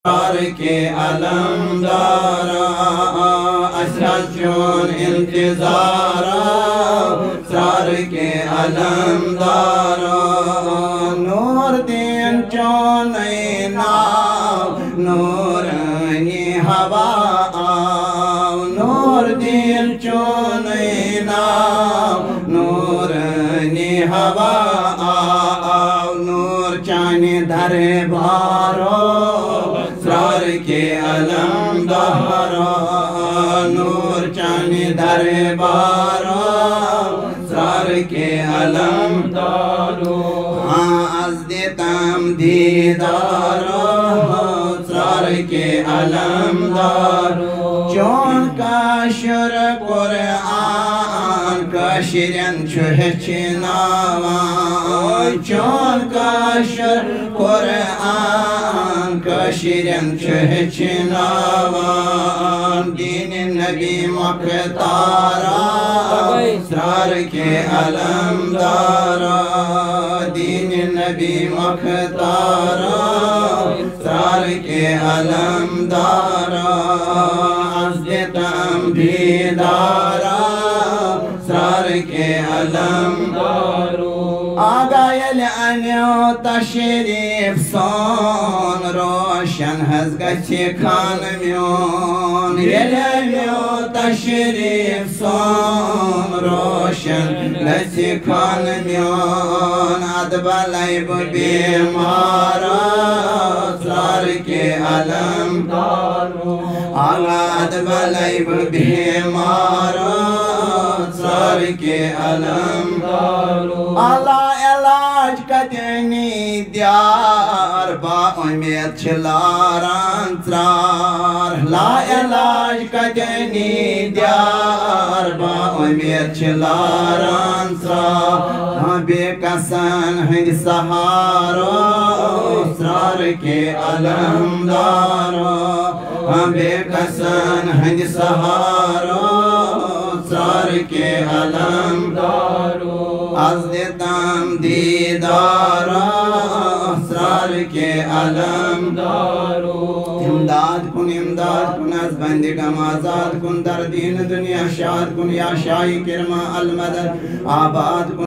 اسرار کے علمدارا اسرار انتظارا اسرار کے علمدارا نور دین چون ناو نورانی ہوا نور دین چون ناو نورانی ہوا نور چانے دربارو اسرار کے علمدارا نور چانے دربارا اسرار کے علمدارو از دیتم دیدارا اسرار کے علمدارو چون کاشر قرآن کاشرین چهچناوان چون کاشر قرآن کاشرین چهچناوان دین نبی مختارا اسرار کے علمدارا دین نبی مختارا اسرار کے علمدارا از دیتم دیدارا اسرار کے علمدارو آگا یلعنیو تشریف سون روشن ہز گچی خانمیون یلعنیو تشریف سون روشن گچی خانمیون ادبالیب بیمارا اسرار کے علمدارو آگا ادبالیب بیمارا اسرار کے علمدارو اللہ علاج کتنی دیار با امید چلاران ترار لا علاج کتنی دیار با امید چلاران ترار بے کسن ہند سہارو اسرار کے علمدارو بے کسن ہند سہارو اسرار کے علمدارو از دیتم دیدارا اسرار کے علمدارو امداد کن از بندگم آزاد کن در دین دنیا شاد کن یا شاہی کرما المدد آباد کن